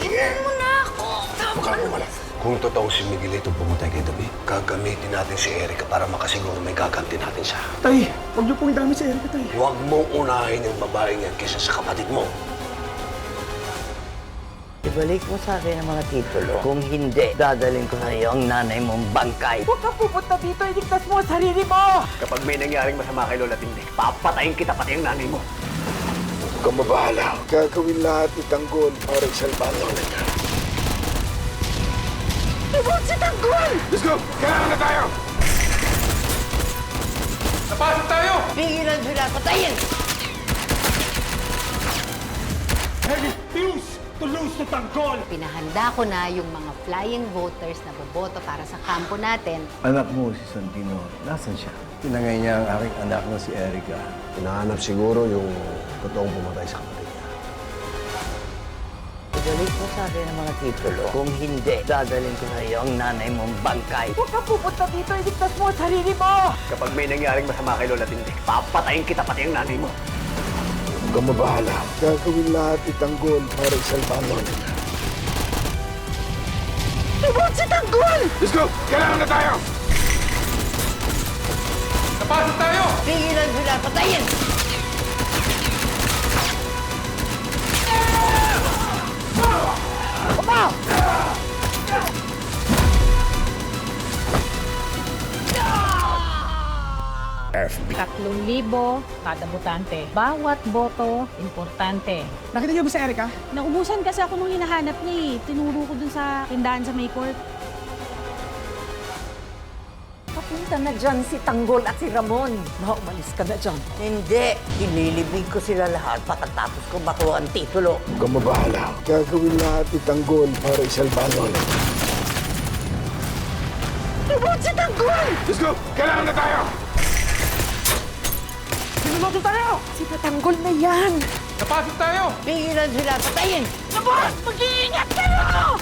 Tingnan mo na ako! Huwag ka bumala. Kung totoo si Miguelito pumatay kay David, gagamitin natin si Erica para makasiguro may gaganti natin siya. Tay, huwag niyo pong idamit si Erica, tay. Huwag mong unahin yung babaeng yan kaysa sa kapatid mo. Ibalik mo sa akin ang mga titulo. Kung hindi, dadalhin ko sa iyo ang nanay mong bangkay. Huwag ka pupunta dito, iligtas mo ang sarili mo! Kapag may nangyaring masama kay Lola Tindik, papatayin kita pati ang nanay mo. Huwag kang mabahala. Gagawin lahat ni Tanggol para isalba ang Lola niya. Ibon si Tanggol! Let's go! Kailangan na tayo! Napasok tayo! Pigilan sila, patayin! Pinahanda ko na yung mga flying voters na boboto para sa kampo natin. Anak mo si Santino, nasan siya? Tinangay niya ang aking anak na si Erica. Hinahanap siguro yung totoong pumatay sa kapatid niya. Ibalik mo sa akin ang mga titulo. Kung hindi, dadalhin ko sa iyo ang nanay mong bangkay. Huwag ka pupunta dito, iligtas mo ang sarili mo! Kapag may nangyaring masama kay Lola Tindik, papatayin kita pati ang nanay mo. Huwag kang mabahala. Gagawin lahat ni Tanggol para isalba ang Lola niya. Ibon si Tanggol! Let's go! Kailangan na tayo! Napasok tayo! Pigilan sila, patayin! FB. 3,000 kada botante. Bawat boto, importante. Nakita niyo ba si Erica? Naubusan kasi ako nung hinahanap niya eh. Tinuro ko dun sa tindahan sa May Court. Papunta na dyan si Tanggol at si Ramon. Umalis ka na dyan. Hindi. Ililibig ko sila lahat pagkatapos ko makuha ang titulo. Huwag kang mabahala. Gagawin lahat ni Tanggol para isalba ang Lola niya. Ibon si Tanggol! Let's go! Kailangan na tayo! Sinunoto tayo! Si Tanggol na yan! Napasok tayo! Pigilan sila, patayin! Ramon! Mag-iingat kayo!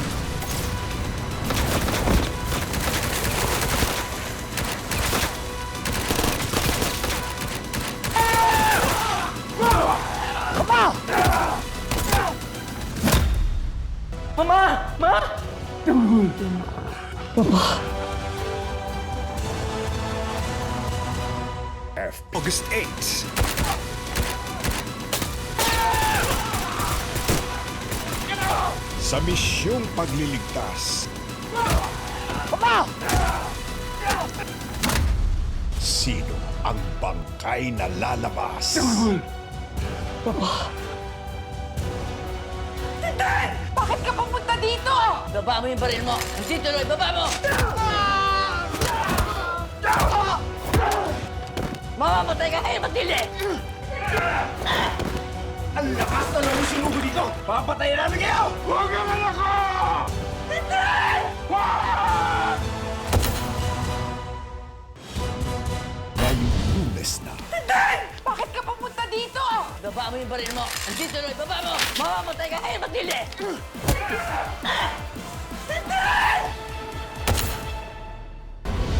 Mama! Ma! August 8. Sa misyong pagliligtas. Sino ang bangkay na lalabas? Bakit ka pumunta dito? Baba mo yung baril mo! Ang titulo, ibaba mo! Mamamatay ka kayo, matili! Ang lakas na lang sinugo dito! Papatayin namin kayo! Huwag kang alako! Hindi! Wag! Ngayong Lunes na. Bakit ka pumunta dito? Baba mo yung baril mo! Ang titulo, ibaba mo! Mamamatay ka kayo, matili!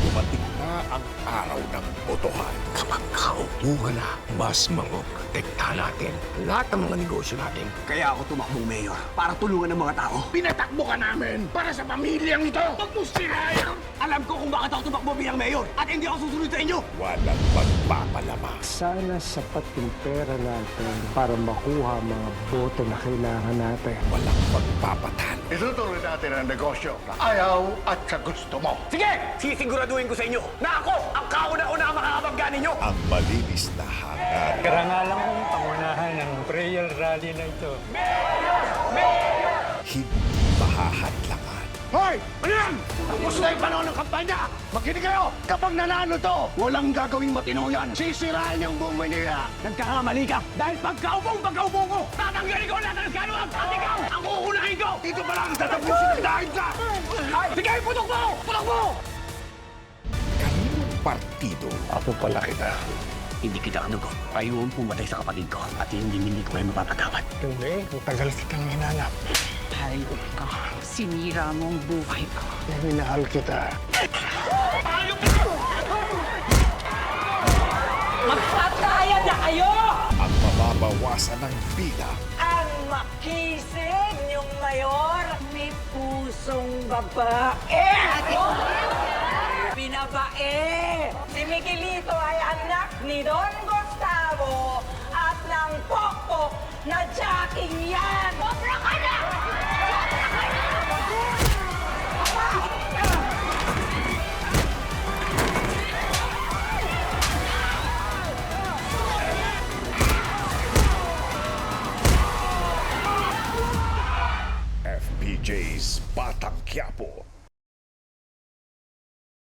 Dumating na ang araw ng botohan. Kapag kaupo ka na, mas mamoprotekta natin lahat ng mga negosyo natin. Kaya ako tumakbong mayor para tulungan ng mga tao. Pinatakbo ka namin para sa pamilyang ito. Huwag mo sirayan! Alam ko kung bakit ako tumakbo bilang mayor at hindi ako susunod sa inyo. Walang magpapalamas. Sana sapat yung pera natin para makuha mga boto na kailangan natin. Walang magpapatalo. Itutuloy natin ang negosyo na ayaw at sa gusto mo. Sige! Sisiguraduhin ko sa inyo na ako ang kauna-una ang makakabangga ninyo. Ang malinis na hangarin. Karangalan kong pangunahan ng prayer rally na ito. Hindi mahahadlangan. Hoy! Ano yan? Tapos na yung panahon ng kampanya! Makinig kayo! Kapag nanalo to, walang gagawing matino yan. Sisirain yung buong Manila. Nagkakamali ka dahil pagkaupo ko, tatanggalin ko lahat ng kanuwag at ikaw ang uunahin ko! Dito pa lang tatapusin ang dahil ka! Sige, putok mo! Putok mo! Kaninong partido Ako pala kita. Hindi kita kanugo. Ayaw mong pumatay sa kapatid ko at hindi ko kayo mapapatawad. Hindi, ang tagal kitang hinanap. Hayop ka. Sinira mo ang buhay ko. Minahal kita. Magpataya na kayo! ang mababawasan ng bilang. Ang makisig yung mayor. May pusong babae. Binabae. Si Miguelito ay anak ni Don Gustavo at ng pokpok na jacking yan. Sobra ka na! FPJ's Batang Quiapo.